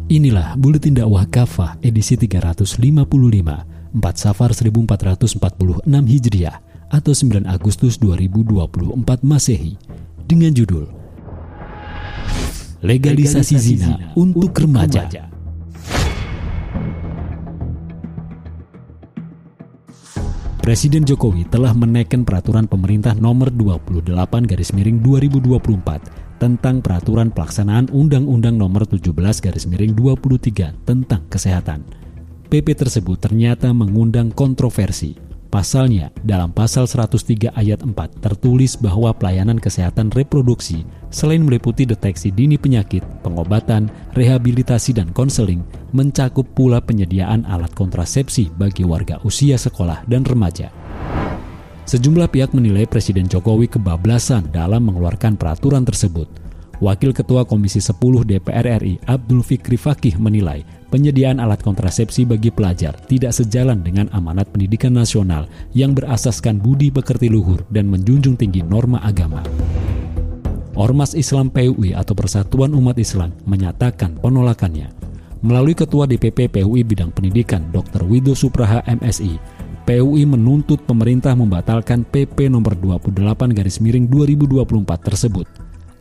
Inilah Buletin Dakwah Kafah edisi 355, 4 Safar 1446 Hijriah atau 9 Agustus 2024 Masehi dengan judul Legalisasi Zina untuk Remaja. Presiden Jokowi telah menaikkan peraturan pemerintah nomor 28/2024 tentang peraturan pelaksanaan Undang-Undang nomor 17/23 tentang kesehatan. PP tersebut ternyata mengundang kontroversi. Pasalnya, dalam pasal 103 ayat 4 tertulis bahwa pelayanan kesehatan reproduksi selain meliputi deteksi dini penyakit, pengobatan, rehabilitasi dan konseling, mencakup pula penyediaan alat kontrasepsi bagi warga usia sekolah dan remaja. Sejumlah pihak menilai Presiden Jokowi kebablasan dalam mengeluarkan peraturan tersebut. Wakil Ketua Komisi 10 DPR RI Abdul Fikri Fakih menilai penyediaan alat kontrasepsi bagi pelajar tidak sejalan dengan amanat pendidikan nasional yang berasaskan budi pekerti luhur dan menjunjung tinggi norma agama. Ormas Islam PUI atau Persatuan Umat Islam menyatakan penolakannya. Melalui Ketua DPP PUI Bidang Pendidikan Dr. Wido Supraha MSI, PUI menuntut pemerintah membatalkan PP nomor 28/2024 tersebut.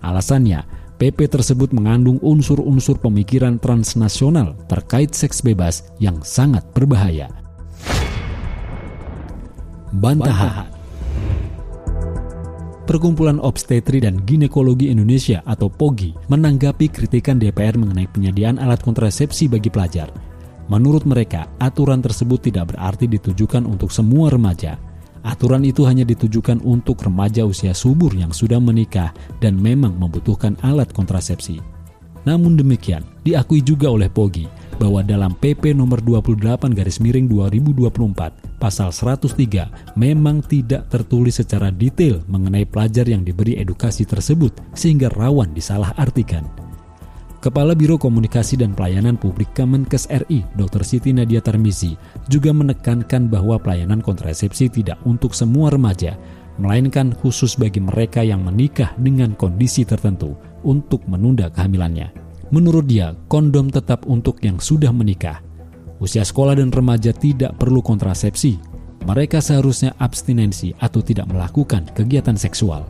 Alasannya, PP tersebut mengandung unsur-unsur pemikiran transnasional terkait seks bebas yang sangat berbahaya. Bantahan. Perkumpulan Obstetri dan Ginekologi Indonesia atau POGI menanggapi kritikan DPR mengenai penyediaan alat kontrasepsi bagi pelajar. Menurut mereka, aturan tersebut tidak berarti ditujukan untuk semua remaja. Aturan itu hanya ditujukan untuk remaja usia subur yang sudah menikah dan memang membutuhkan alat kontrasepsi. Namun demikian, diakui juga oleh POGI bahwa dalam PP nomor 28/2024 pasal 103 memang tidak tertulis secara detail mengenai pelajar yang diberi edukasi tersebut sehingga rawan disalahartikan. Kepala Biro Komunikasi dan Pelayanan Publik Kemenkes RI, Dr. Siti Nadia Tarmizi, juga menekankan bahwa pelayanan kontrasepsi tidak untuk semua remaja, melainkan khusus bagi mereka yang menikah dengan kondisi tertentu untuk menunda kehamilannya. Menurut dia, kondom tetap untuk yang sudah menikah. Usia sekolah dan remaja tidak perlu kontrasepsi. Mereka seharusnya abstinensi atau tidak melakukan kegiatan seksual.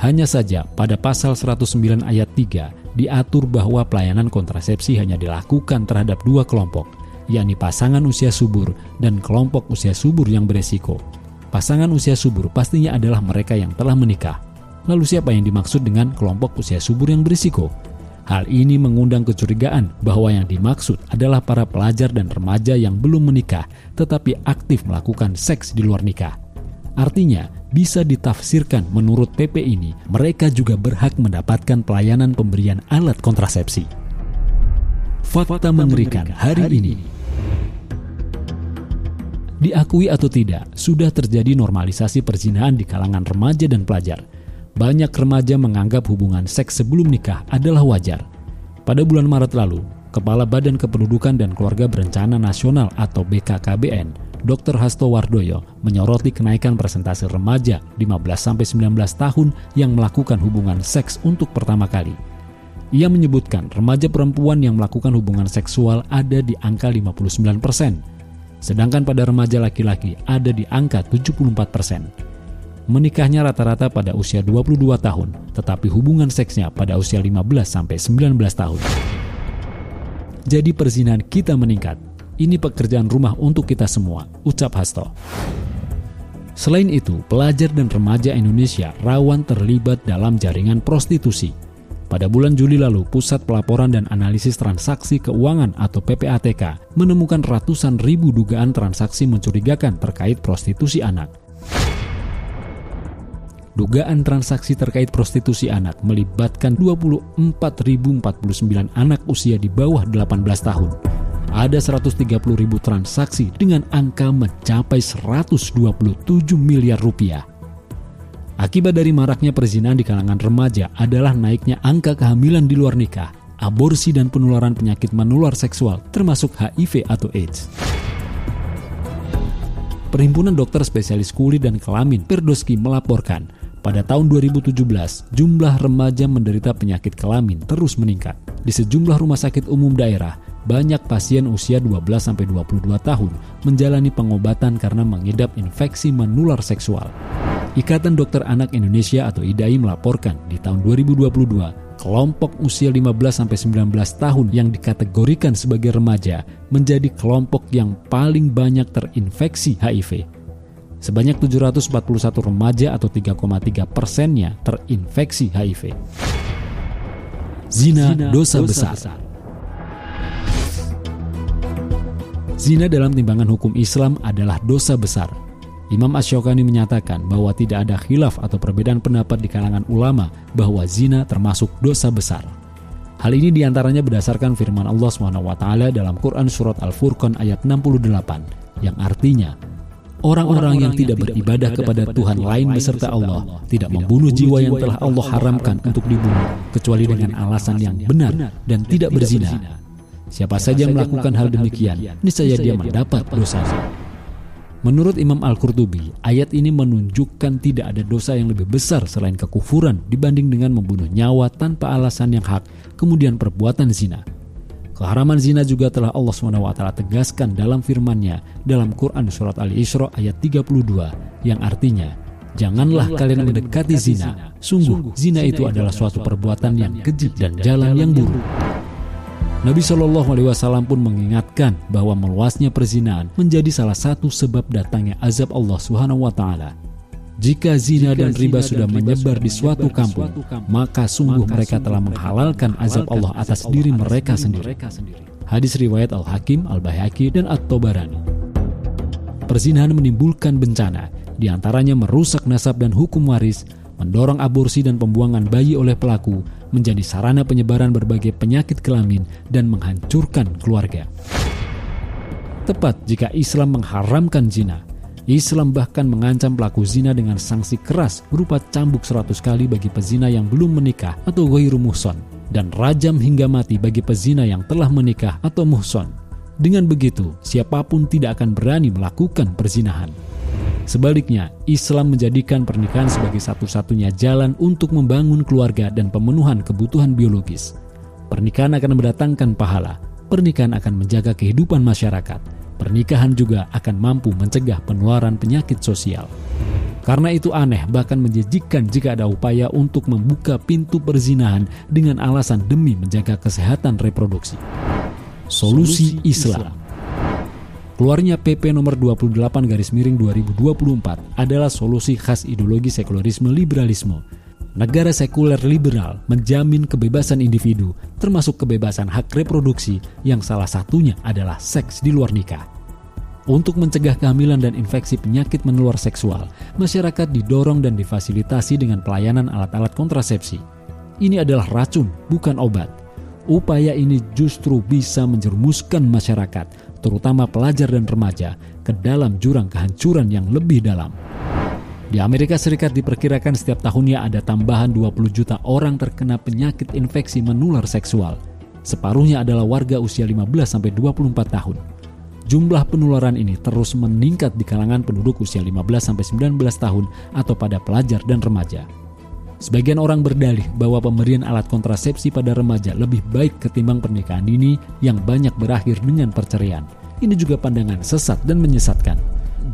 Hanya saja pada pasal 109 ayat 3 diatur bahwa pelayanan kontrasepsi hanya dilakukan terhadap dua kelompok, yakni pasangan usia subur dan kelompok usia subur yang beresiko. Pasangan usia subur pastinya adalah mereka yang telah menikah. Lalu siapa yang dimaksud dengan kelompok usia subur yang berisiko? Hal ini mengundang kecurigaan bahwa yang dimaksud adalah para pelajar dan remaja yang belum menikah tetapi aktif melakukan seks di luar nikah. Artinya, bisa ditafsirkan menurut PP ini, mereka juga berhak mendapatkan pelayanan pemberian alat kontrasepsi. Fakta mengerikan hari ini. Diakui atau tidak, sudah terjadi normalisasi perzinahan di kalangan remaja dan pelajar. Banyak remaja menganggap hubungan seks sebelum nikah adalah wajar. Pada bulan Maret lalu, Kepala Badan Kependudukan dan Keluarga Berencana Nasional atau BKKBN, Dr. Hasto Wardoyo menyoroti kenaikan persentase remaja 15-19 tahun yang melakukan hubungan seks untuk pertama kali. Ia menyebutkan remaja perempuan yang melakukan hubungan seksual ada di angka 59%, sedangkan pada remaja laki-laki ada di angka 74%. Menikahnya rata-rata pada usia 22 tahun, tetapi hubungan seksnya pada usia 15-19 tahun. Jadi perzinahan kita meningkat. Ini pekerjaan rumah untuk kita semua, ucap Hasto. Selain itu, pelajar dan remaja Indonesia rawan terlibat dalam jaringan prostitusi. Pada bulan Juli lalu, Pusat Pelaporan dan Analisis Transaksi Keuangan atau PPATK menemukan ratusan ribu dugaan transaksi mencurigakan terkait prostitusi anak. Dugaan transaksi terkait prostitusi anak melibatkan 24.049 anak usia di bawah 18 tahun. Ada 130.000 transaksi dengan angka mencapai 127 miliar rupiah. Akibat dari maraknya perzinahan di kalangan remaja adalah naiknya angka kehamilan di luar nikah, aborsi dan penularan penyakit menular seksual termasuk HIV atau AIDS. Perhimpunan Dokter Spesialis Kulit dan Kelamin Perdoski melaporkan, Pada tahun 2017, jumlah remaja menderita penyakit kelamin terus meningkat. Di sejumlah rumah sakit umum daerah, banyak pasien usia 12-22 tahun menjalani pengobatan karena mengidap infeksi menular seksual. Ikatan Dokter Anak Indonesia atau IDAI melaporkan di tahun 2022, kelompok usia 15-19 tahun yang dikategorikan sebagai remaja menjadi kelompok yang paling banyak terinfeksi HIV. Sebanyak 741 remaja atau 3,3%-nya terinfeksi HIV. Zina dosa besar. Zina dalam timbangan hukum Islam adalah dosa besar. Imam Asy-Syaukani menyatakan bahwa tidak ada khilaf atau perbedaan pendapat di kalangan ulama bahwa zina termasuk dosa besar. Hal ini diantaranya berdasarkan firman Allah SWT dalam Quran Surat Al-Furqan ayat 68, yang artinya, orang-orang yang tidak beribadah kepada Tuhan lain beserta Allah tidak membunuh jiwa yang telah Allah haramkan untuk dibunuh, kecuali dengan alasan yang benar dan tidak berzina. Siapa saja yang melakukan hal demikian, niscaya dia mendapat dosa. Menurut Imam Al-Qurtubi, ayat ini menunjukkan tidak ada dosa yang lebih besar selain kekufuran dibanding dengan membunuh nyawa tanpa alasan yang hak, kemudian perbuatan zina. Keharaman zina juga telah Allah SWT tegaskan dalam firman-Nya dalam Quran Surat Al-Isra ayat 32, yang artinya, janganlah kalian mendekati zina, sungguh zina itu adalah suatu perbuatan yang keji dan jalan yang buruk. Nabi SAW pun mengingatkan bahwa meluasnya perzinaan menjadi salah satu sebab datangnya azab Allah SWT. Jika zina dan riba sudah menyebar di suatu kampung, maka sungguh mereka telah menghalalkan azab Allah atas diri mereka sendiri. Hadis riwayat Al-Hakim, Al-Baihaqi, dan At-Tabarani. Perzinahan menimbulkan bencana, diantaranya merusak nasab dan hukum waris, mendorong aborsi dan pembuangan bayi oleh pelaku, menjadi sarana penyebaran berbagai penyakit kelamin, dan menghancurkan keluarga. Tepat jika Islam mengharamkan zina, Islam bahkan mengancam pelaku zina dengan sanksi keras berupa cambuk 100 kali bagi pezina yang belum menikah atau ghairu muhson, dan rajam hingga mati bagi pezina yang telah menikah atau muhson. Dengan begitu, siapapun tidak akan berani melakukan perzinahan. Sebaliknya, Islam menjadikan pernikahan sebagai satu-satunya jalan untuk membangun keluarga dan pemenuhan kebutuhan biologis. Pernikahan akan mendatangkan pahala, pernikahan akan menjaga kehidupan masyarakat, pernikahan juga akan mampu mencegah penularan penyakit sosial. Karena itu aneh, bahkan menjijikkan jika ada upaya untuk membuka pintu perzinahan dengan alasan demi menjaga kesehatan reproduksi. Solusi Islam. Keluarnya PP nomor 28/2024 adalah solusi khas ideologi sekularisme liberalisme. Negara sekuler liberal menjamin kebebasan individu, termasuk kebebasan hak reproduksi yang salah satunya adalah seks di luar nikah. Untuk mencegah kehamilan dan infeksi penyakit menular seksual, masyarakat didorong dan difasilitasi dengan pelayanan alat-alat kontrasepsi. Ini adalah racun, bukan obat. Upaya ini justru bisa menjerumuskan masyarakat, terutama pelajar dan remaja, ke dalam jurang kehancuran yang lebih dalam. Di Amerika Serikat diperkirakan setiap tahunnya ada tambahan 20 juta orang terkena penyakit infeksi menular seksual. Separuhnya adalah warga usia 15-24 tahun. Jumlah penularan ini terus meningkat di kalangan penduduk usia 15-19 tahun atau pada pelajar dan remaja. Sebagian orang berdalih bahwa pemberian alat kontrasepsi pada remaja lebih baik ketimbang pernikahan dini yang banyak berakhir dengan perceraian. Ini juga pandangan sesat dan menyesatkan.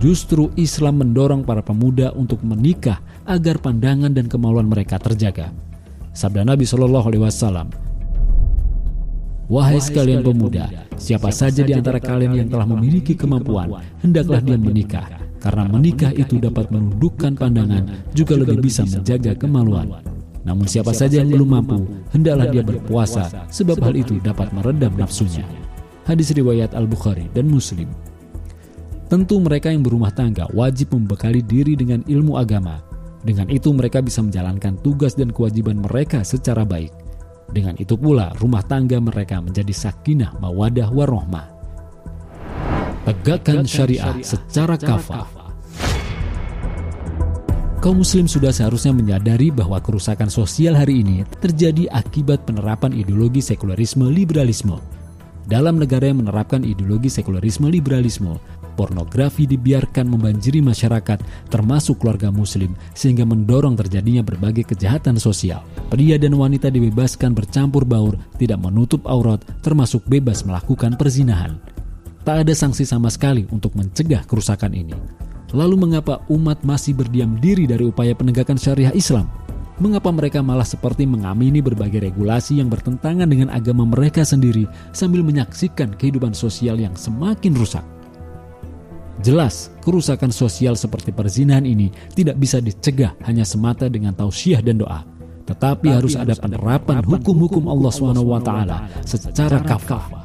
Justru Islam mendorong para pemuda untuk menikah agar pandangan dan kemaluan mereka terjaga. Sabda Nabi SAW, "Wahai sekalian pemuda, siapa saja di antara kalian yang telah memiliki kemampuan, hendaklah dia menikah. Karena menikah itu dapat menundukkan pandangan, juga lebih bisa menjaga kemaluan. Namun siapa saja yang belum mampu, hendaklah dia berpuasa, sebab hal itu dapat meredam nafsunya." Hadis riwayat Al-Bukhari dan Muslim. Tentu mereka yang berumah tangga wajib membekali diri dengan ilmu agama. Dengan itu mereka bisa menjalankan tugas dan kewajiban mereka secara baik. Dengan itu pula rumah tangga mereka menjadi sakinah, mawadah, warahmah. Tegakkan syariah secara kafah. Kaum muslim sudah seharusnya menyadari bahwa kerusakan sosial hari ini terjadi akibat penerapan ideologi sekularisme liberalisme. Dalam negara yang menerapkan ideologi sekularisme liberalisme, pornografi dibiarkan membanjiri masyarakat, termasuk keluarga muslim, sehingga mendorong terjadinya berbagai kejahatan sosial. Pria dan wanita dibebaskan bercampur baur, tidak menutup aurat, termasuk bebas melakukan perzinahan. Tak ada sanksi sama sekali untuk mencegah kerusakan ini. Lalu mengapa umat masih berdiam diri dari upaya penegakan syariah Islam? Mengapa mereka malah seperti mengamini berbagai regulasi yang bertentangan dengan agama mereka sendiri sambil menyaksikan kehidupan sosial yang semakin rusak? Jelas, kerusakan sosial seperti perzinahan ini tidak bisa dicegah hanya semata dengan tausiah dan doa. Tetapi harus ada penerapan hukum-hukum Allah SWT secara kafah.